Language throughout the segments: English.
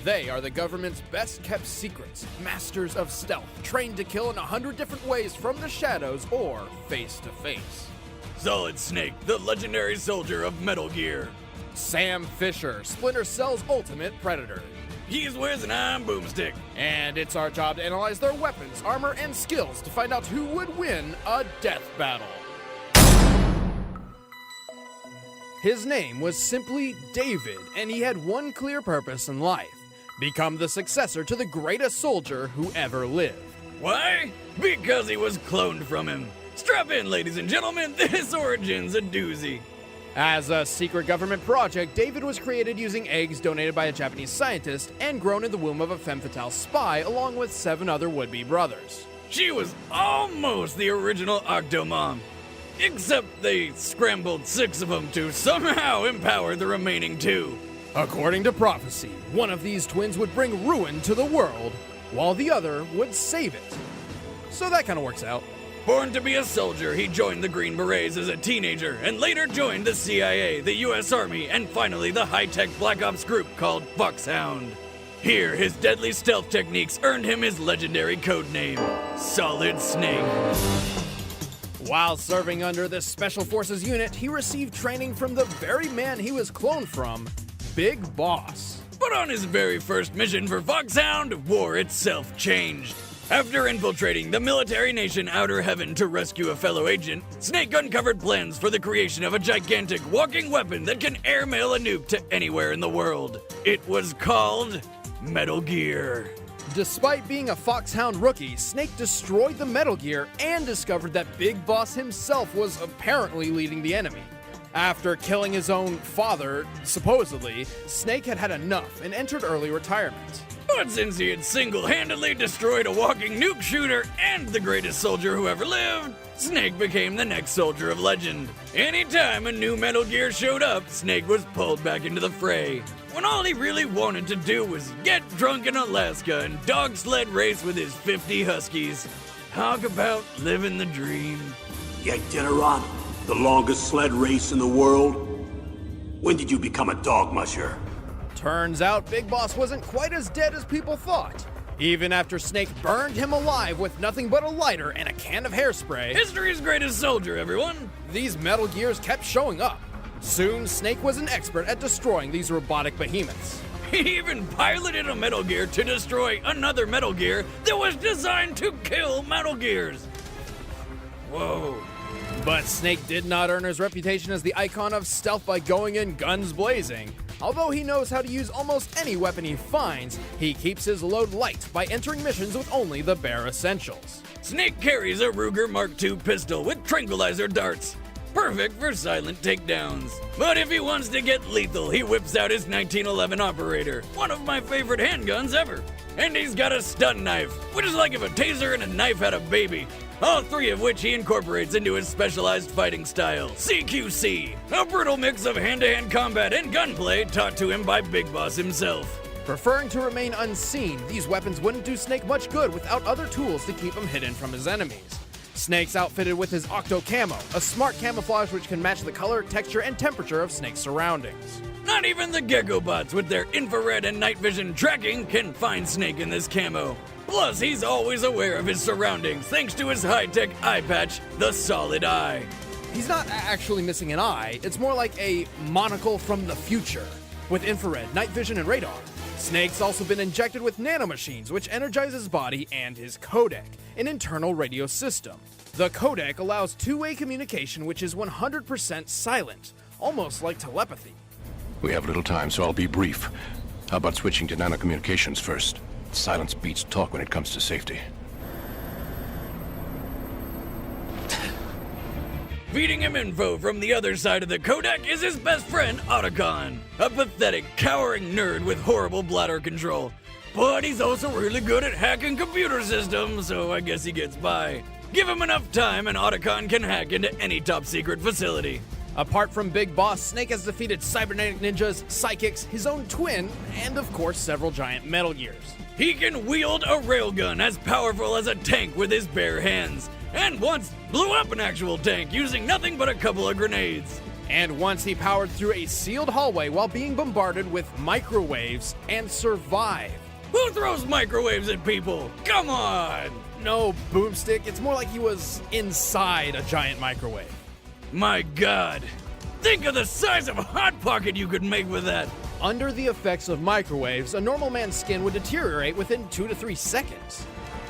They are the government's best-kept secrets, masters of stealth, trained to kill in 100 different ways from the shadows or face-to-face. Solid Snake, the legendary soldier of Metal Gear. Sam Fisher, Splinter Cell's ultimate predator. He's Wiz and I'm Boomstick. And it's our job to analyze their weapons, armor, and skills to find out who would win a death battle. His name was simply David, and he had one clear purpose in life: become the successor to the greatest soldier who ever lived. Why? Because he was cloned from him. Strap in, ladies and gentlemen, this origin's a doozy. As a secret government project, David was created using eggs donated by a Japanese scientist and grown in the womb of a femme fatale spy along with 7 other would-be brothers. She was almost the original Octomom, except they scrambled 6 of them to somehow empower the remaining 2. According to prophecy, one of these twins would bring ruin to the world, while the other would save it. So that kind of works out. Born to be a soldier, he joined the Green Berets as a teenager and later joined the CIA, the US Army, and finally the high-tech Black Ops group called Foxhound. Here, his deadly stealth techniques earned him his legendary codename, Solid Snake. While serving under this Special Forces unit, he received training from the very man he was cloned from, Big Boss. But on his very first mission for Foxhound, war itself changed. After infiltrating the military nation Outer Heaven to rescue a fellow agent, Snake uncovered plans for the creation of a gigantic walking weapon that can airmail a nuke to anywhere in the world. It was called Metal Gear. Despite being a Foxhound rookie, Snake destroyed the Metal Gear and discovered that Big Boss himself was apparently leading the enemy. After killing his own father, supposedly, Snake had had enough and entered early retirement. But since he had single-handedly destroyed a walking nuke shooter and the greatest soldier who ever lived, Snake became the next soldier of legend. Anytime a new Metal Gear showed up, Snake was pulled back into the fray, when all he really wanted to do was get drunk in Alaska and dog sled race with his 50 Huskies. Talk about living the dream. Yanked General, the longest sled race in the world. When did you become a dog musher? Turns out Big Boss wasn't quite as dead as people thought. Even after Snake burned him alive with nothing but a lighter and a can of hairspray, History's greatest soldier, everyone. These Metal Gears kept showing up. Soon, Snake was an expert at destroying these robotic behemoths. He even piloted a Metal Gear to destroy another Metal Gear that was designed to kill Metal Gears. Whoa. But Snake did not earn his reputation as the icon of stealth by going in guns blazing. Although he knows how to use almost any weapon he finds, he keeps his load light by entering missions with only the bare essentials. Snake carries a Ruger Mark II pistol with tranquilizer darts. Perfect for silent takedowns. But if he wants to get lethal, he whips out his 1911 Operator, one of my favorite handguns ever. And he's got a stun knife, which is like if a taser and a knife had a baby. All 3 of which he incorporates into his specialized fighting style, CQC, a brutal mix of hand-to-hand combat and gunplay taught to him by Big Boss himself. Preferring to remain unseen, these weapons wouldn't do Snake much good without other tools to keep him hidden from his enemies. Snake's outfitted with his Octo Camo, a smart camouflage which can match the color, texture, and temperature of Snake's surroundings. Not even the Gecko Bots with their infrared and night vision tracking can find Snake in this camo. Plus, he's always aware of his surroundings thanks to his high-tech eye patch, the Solid Eye. He's not actually missing an eye, it's more like a monocle from the future, with infrared, night vision, and radar. Snake's also been injected with nanomachines, which energize his body and his codec, an internal radio system. The codec allows two-way communication, which is 100% silent, almost like telepathy. We have little time, so I'll be brief. How about switching to nanocommunications first? Silence beats talk when it comes to safety. Feeding him info from the other side of the codec is his best friend, Otacon, a pathetic, cowering nerd with horrible bladder control. But he's also really good at hacking computer systems, so I guess he gets by. Give him enough time and Otacon can hack into any top-secret facility. Apart from Big Boss, Snake has defeated cybernetic ninjas, psychics, his own twin, and of course several giant Metal Gears. He can wield a railgun as powerful as a tank with his bare hands, and once blew up an actual tank using nothing but a couple of grenades. And once he powered through a sealed hallway while being bombarded with microwaves and survived. Who throws microwaves at people? Come on! No, Boomstick, it's more like he was inside a giant microwave. My God! Think of the size of a Hot Pocket you could make with that! Under the effects of microwaves, a normal man's skin would deteriorate within 2 to 3 seconds.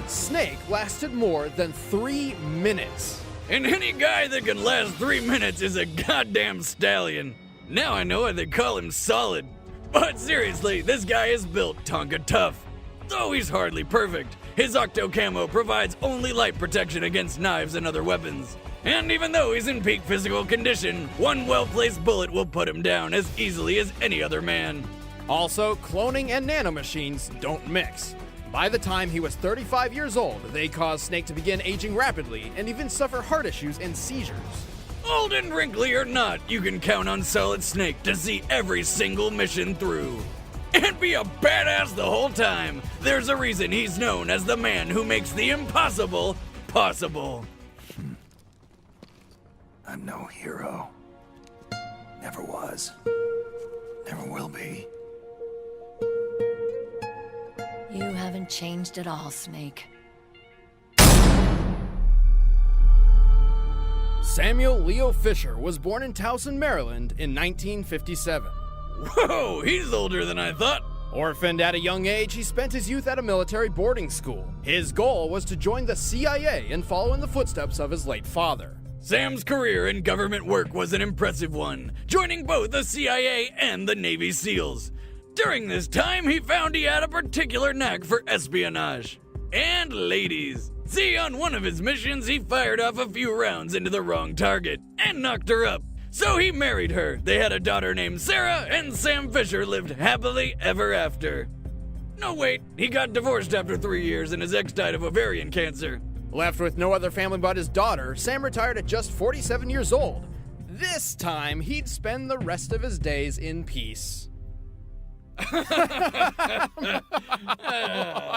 Snake lasted more than 3 minutes. And any guy that can last 3 minutes is a goddamn stallion. Now I know why they call him Solid. But seriously, this guy is built Tonka tough. Though he's hardly perfect, his Octo Camo provides only light protection against knives and other weapons. And even though he's in peak physical condition, one well-placed bullet will put him down as easily as any other man. Also, cloning and nanomachines don't mix. By the time he was 35 years old, they caused Snake to begin aging rapidly and even suffer heart issues and seizures. Old and wrinkly or not, you can count on Solid Snake to see every single mission through. And be a badass the whole time. There's a reason he's known as the man who makes the impossible possible. I'm no hero. Never was. Never will be. You haven't changed at all, Snake. Samuel Leo Fisher was born in Towson, Maryland in 1957. Whoa, he's older than I thought. Orphaned at a young age, he spent his youth at a military boarding school. His goal was to join the CIA and follow in the footsteps of his late father. Sam's career in government work was an impressive one, joining both the CIA and the Navy SEALs. During this time, he found he had a particular knack for espionage. And ladies. See, on one of his missions, he fired off a few rounds into the wrong target and knocked her up. So he married her. They had a daughter named Sarah, and Sam Fisher lived happily ever after. No, wait, he got divorced after 3 years and his ex died of ovarian cancer. Left with no other family but his daughter, Sam retired at just 47 years old. This time, he'd spend the rest of his days in peace.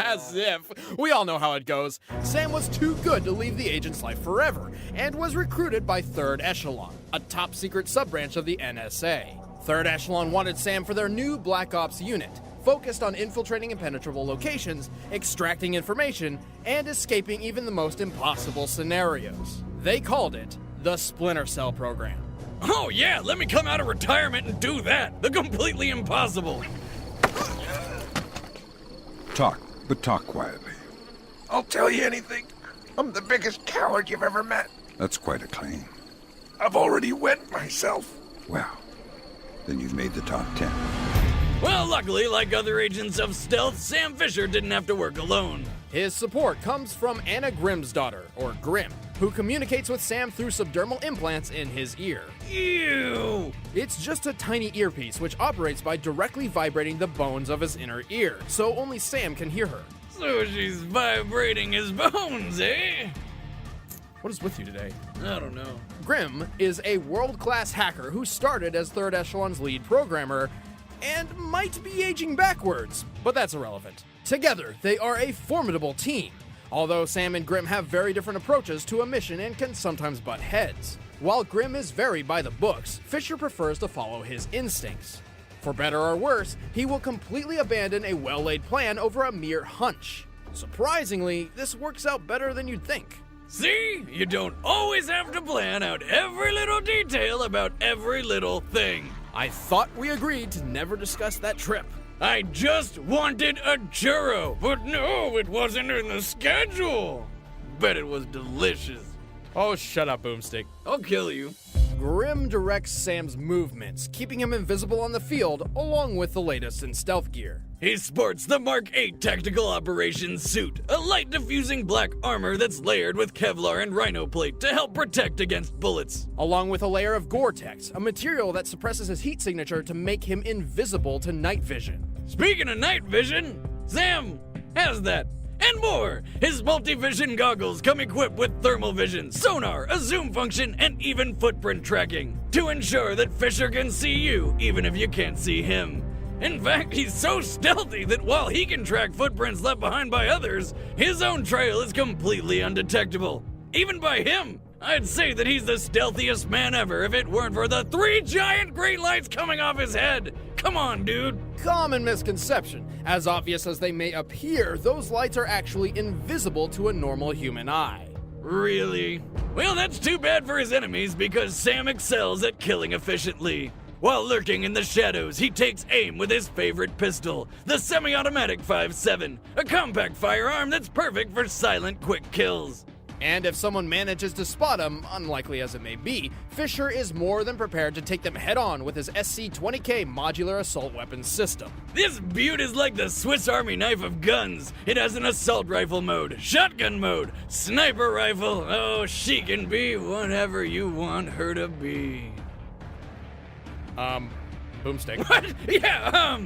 As if. We all know how it goes. Sam was too good to leave the agent's life forever, and was recruited by 3rd Echelon, a top-secret sub-branch of the NSA. 3rd Echelon wanted Sam for their new Black Ops unit, focused on infiltrating impenetrable locations, extracting information, and escaping even the most impossible scenarios. They called it the Splinter Cell program. Oh yeah, let me come out of retirement and do that. The completely impossible. Talk, but talk quietly. I'll tell you anything. I'm the biggest coward you've ever met. That's quite a claim. I've already wet myself. Well, then you've made the top 10. Well, luckily, like other agents of stealth, Sam Fisher didn't have to work alone. His support comes from Anna Grimm's daughter, or Grimm, who communicates with Sam through subdermal implants in his ear. Ew! It's just a tiny earpiece which operates by directly vibrating the bones of his inner ear, so only Sam can hear her. So she's vibrating his bones, eh? What is with you today? I don't know. Grimm is a world-class hacker who started as 3rd Echelon's lead programmer and might be aging backwards, but that's irrelevant. Together, they are a formidable team, although Sam and Grimm have very different approaches to a mission and can sometimes butt heads. While Grimm is very by the books, Fisher prefers to follow his instincts. For better or worse, he will completely abandon a well-laid plan over a mere hunch. Surprisingly, this works out better than you'd think. See? You don't always have to plan out every little detail about every little thing. I thought we agreed to never discuss that trip. I just wanted a churro, but no, it wasn't in the schedule. Bet it was delicious. Oh, shut up, Boomstick. I'll kill you. Grimm directs Sam's movements, keeping him invisible on the field, along with the latest in stealth gear. He sports the Mark 8 Tactical Operations suit, a light diffusing black armor that's layered with Kevlar and Rhino plate to help protect against bullets. Along with a layer of Gore-Tex, a material that suppresses his heat signature to make him invisible to night vision. Speaking of night vision, Sam has that. And more! His multi-vision goggles come equipped with thermal vision, sonar, a zoom function, and even footprint tracking to ensure that Fisher can see you even if you can't see him. In fact, he's so stealthy that while he can track footprints left behind by others, his own trail is completely undetectable. Even by him. I'd say that he's the stealthiest man ever if it weren't for the 3 giant green lights coming off his head. Come on, dude. Common misconception. As obvious as they may appear, those lights are actually invisible to a normal human eye. Really? Well, that's too bad for his enemies because Sam excels at killing efficiently. While lurking in the shadows, he takes aim with his favorite pistol, the semi-automatic 5.7, a compact firearm that's perfect for silent, quick kills. And if someone manages to spot him, unlikely as it may be, Fisher is more than prepared to take them head-on with his SC-20K modular assault weapons system. This beaut is like the Swiss Army knife of guns. It has an assault rifle mode, shotgun mode, sniper rifle. Oh, she can be whatever you want her to be. Boomstick. What? Yeah,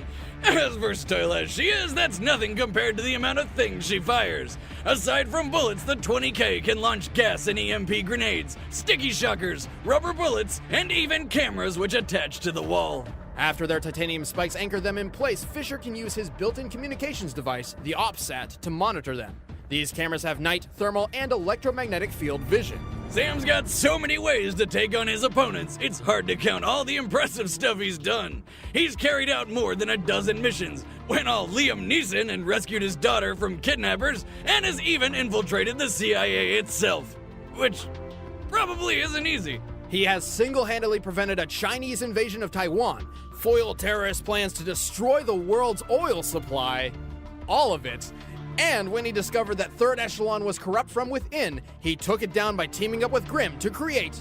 as versatile as she is, that's nothing compared to the amount of things she fires. Aside from bullets, the 20K can launch gas and EMP grenades, sticky shockers, rubber bullets, and even cameras which attach to the wall. After their titanium spikes anchor them in place, Fisher can use his built-in communications device, the OpSat, to monitor them. These cameras have night, thermal, and electromagnetic field vision. Sam's got so many ways to take on his opponents, it's hard to count all the impressive stuff he's done. He's carried out more than a dozen missions, went all Liam Neeson and rescued his daughter from kidnappers, and has even infiltrated the CIA itself. Which probably isn't easy. He has single-handedly prevented a Chinese invasion of Taiwan, foiled terrorist plans to destroy the world's oil supply, all of it. And when he discovered that Third Echelon was corrupt from within, he took it down by teaming up with Grimm to create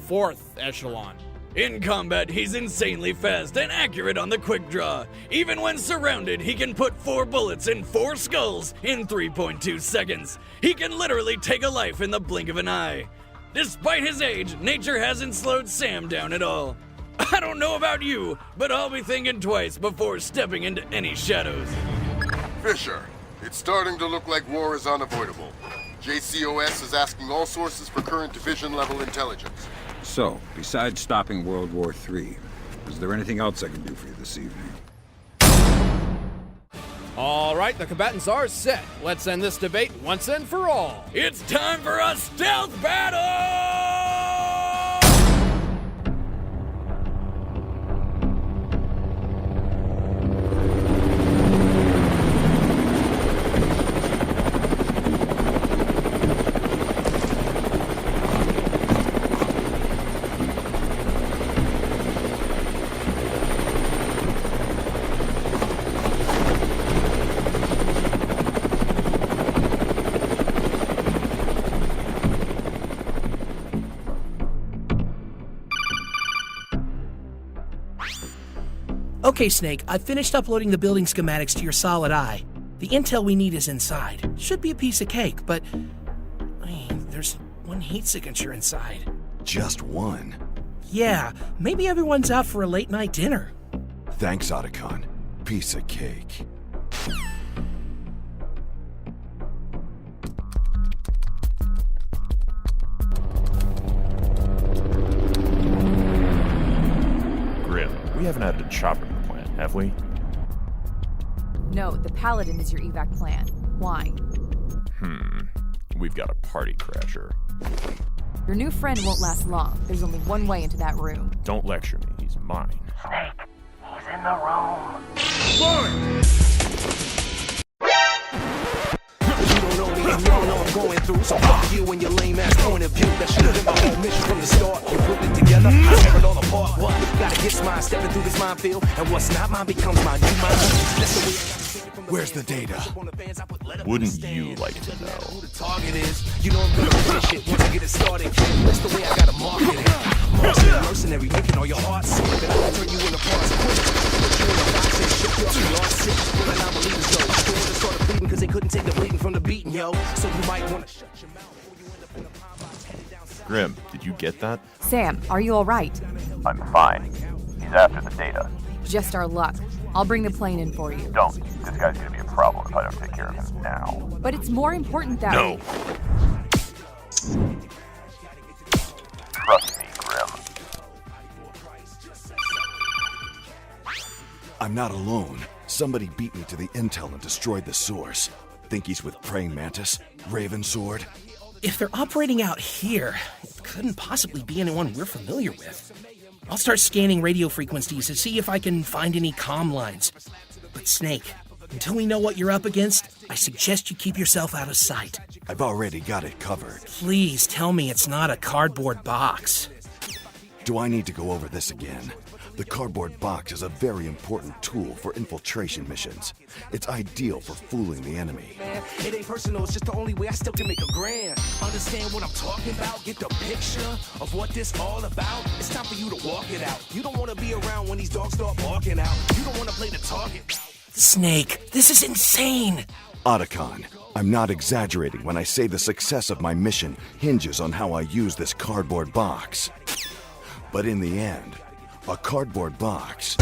Fourth Echelon. In combat, he's insanely fast and accurate on the quick draw. Even when surrounded, he can put 4 bullets in 4 skulls in 3.2 seconds. He can literally take a life in the blink of an eye. Despite his age, nature hasn't slowed Sam down at all. I don't know about you, but I'll be thinking twice before stepping into any shadows. Fisher, it's starting to look like war is unavoidable. JCOS is asking all sources for current division-level intelligence. So, besides stopping World War III, is there anything else I can do for you this evening? All right, the combatants are set. Let's end this debate once and for all. It's time for a stealth battle! Okay, Snake, I've finished uploading the building schematics to your solid eye. The intel we need is inside. Should be a piece of cake, but there's one heat signature inside. Just one? Yeah, maybe everyone's out for a late night dinner. Thanks, Otacon. Piece of cake. We haven't added a chopper to the plan, have we? No, the Paladin is your evac plan. Why? We've got a party crasher. Your new friend won't last long. There's only one way into that room. Don't lecture me, he's mine. Snake, he's in the room. You don't know I'm going through, so fuck you and your lame ass point of view. That should have been my whole mission from the start. You put it together, I tear it all apart. What? Gotta get mine, stepping through this minefield, and what's not mine becomes my new mind. That's the way I Where's the data? Wouldn't you like to know? Who the target is? You know I'm gonna finish it once I get it started. That's the way I gotta market it. Martian mercenary, making all your hearts sick. Then I can turn you into parts quick. Put you in a box and ship you off to yard 6. Pulling out believers, yo. People would have started bleeding because they couldn't take the bleeding from the beating, yo. So you might wanna shut your mouth before you end up in a pine box headed down south. Grim, did you get that? Sam, are you alright? I'm fine. He's after the data. Just our luck. I'll bring the plane in for you. Don't. This guy's gonna be a problem if I don't take care of him now. But it's more important that No. Trust me, Grim. I'm not alone. Somebody beat me to the intel and destroyed the source. Think he's with Praying Mantis? Raven Sword? If they're operating out here, couldn't possibly be anyone we're familiar with. I'll start scanning radio frequencies to see if I can find any comm lines. But Snake, until we know what you're up against, I suggest you keep yourself out of sight. I've already got it covered. Please tell me it's not a cardboard box. Do I need to go over this again? The cardboard box is a very important tool for infiltration missions. It's ideal for fooling the enemy. Man, it ain't personal, it's just the only way I still can make a grand. Understand what I'm talking about? Get the picture of what this all about? It's time for you to walk it out. You don't want to be around when these dogs start barking out. You don't want to play the target. Snake, this is insane! Otacon, I'm not exaggerating when I say the success of my mission hinges on how I use this cardboard box. But in the end, a cardboard box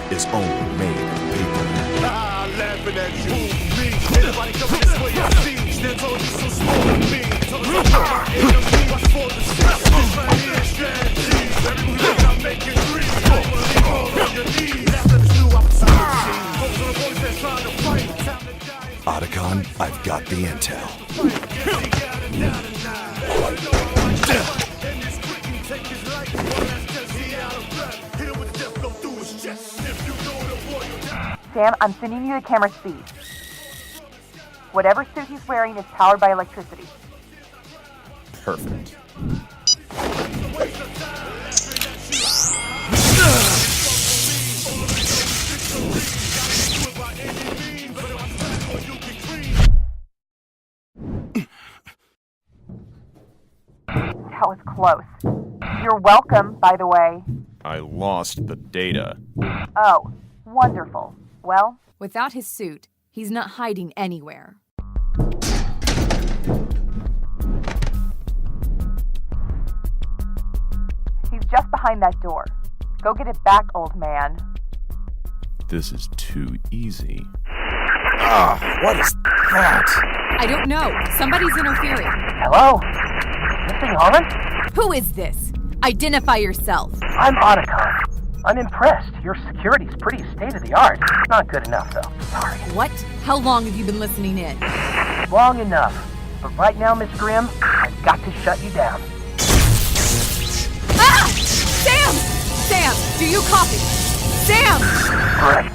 is only made of paper. Laughing at you, me. Anybody coming this way, I see. Stand tall, you so small to me. Tell us about my enemy. Watch for the steps. This right here is strategy. Every move I make it free. Don't believe all on your knees. After this new opportunity. Focus on the boys that's trying to fight. Time to die. Otacon, I've got the intel. Sam, I'm sending you the camera speed. Whatever suit he's wearing is powered by electricity. Perfect. That was close. You're welcome, by the way. I lost the data. Oh, wonderful. Well, without his suit, he's not hiding anywhere. he's just behind that door. Go get it back, old man. This is too easy. What is that? I don't know. Somebody's interfering. Hello? Is this thing on? Who is this? Identify yourself. I'm Otacon. I'm impressed. Your security's pretty state-of-the-art. Not good enough, though. Sorry. What? How long have you been listening in? Long enough. But right now, Miss Grimm, I've got to shut you down. Ah! Sam! Sam, do you copy? Sam! Right.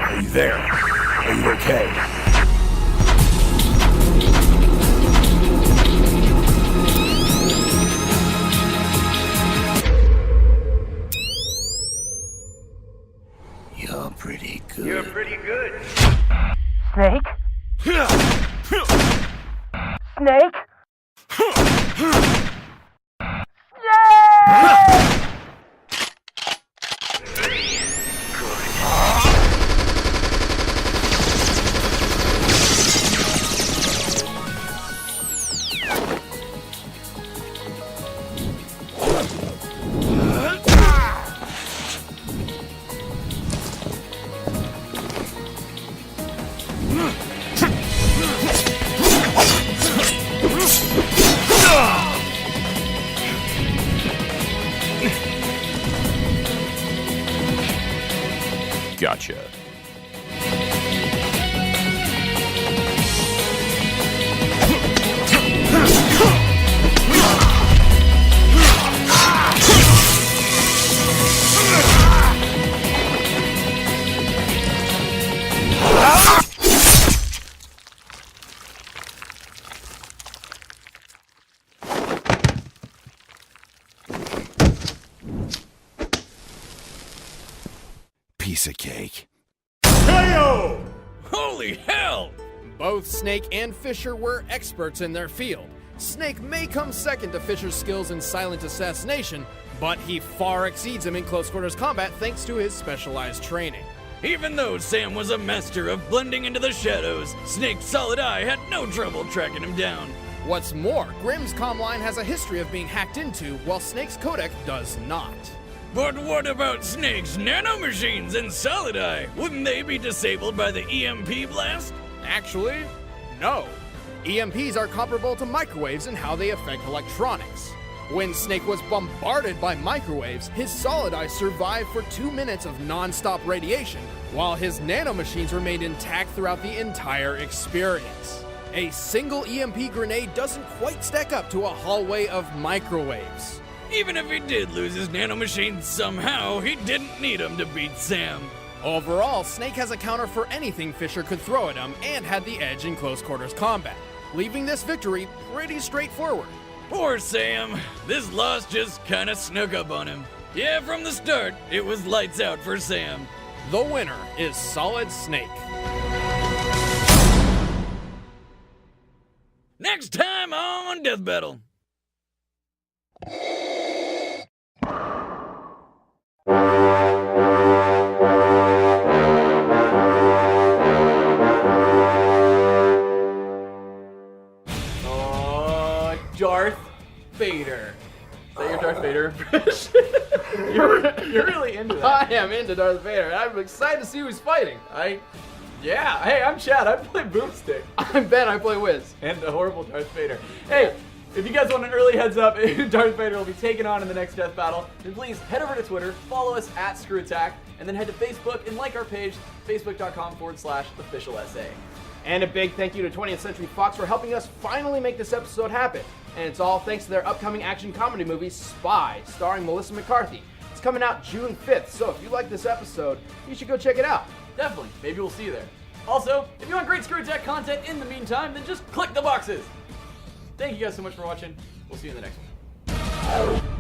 Are you there? Are you okay? You're pretty good. You're pretty good. Snake? Snake? Gotcha. Piece of cake. Hey-o! Holy hell! Both Snake and Fisher were experts in their field. Snake may come second to Fisher's skills in silent assassination, but he far exceeds him in close quarters combat thanks to his specialized training. Even though Sam was a master of blending into the shadows, Snake's solid eye had no trouble tracking him down. What's more, Grimm's comm line has a history of being hacked into, while Snake's codec does not. But what about Snake's nanomachines and solid eye? Wouldn't they be disabled by the EMP blast? Actually, no. EMPs are comparable to microwaves in how they affect electronics. When Snake was bombarded by microwaves, his solid eye survived for 2 minutes of non-stop radiation, while his nanomachines remained intact throughout the entire experience. A single EMP grenade doesn't quite stack up to a hallway of microwaves. Even if he did lose his nanomachines somehow, he didn't need them to beat Sam. Overall, Snake has a counter for anything Fisher could throw at him and had the edge in close quarters combat, leaving this victory pretty straightforward. Poor Sam. This loss just kinda snuck up on him. Yeah, from the start, it was lights out for Sam. The winner is Solid Snake. Next time on Death Battle. Darth Vader. Is that your Darth Vader impression? you're really into that. I am into Darth Vader. I'm excited to see who's fighting. Yeah. Hey, I'm Chad. I play Boomstick. I'm Ben. I play Wiz. And a horrible Darth Vader. Hey, if you guys want an early heads up who Darth Vader will be taken on in the next death battle, then please head over to Twitter, follow us at ScrewAttack, and then head to Facebook and like our page, facebook.com/officialsa. And a big thank you to 20th Century Fox for helping us finally make this episode happen. And it's all thanks to their upcoming action comedy movie, Spy, starring Melissa McCarthy. It's coming out June 5th, so if you like this episode, you should go check it out. Definitely. Maybe we'll see you there. Also, if you want great Screw Attack content in the meantime, then just click the boxes. Thank you guys so much for watching. We'll see you in the next one.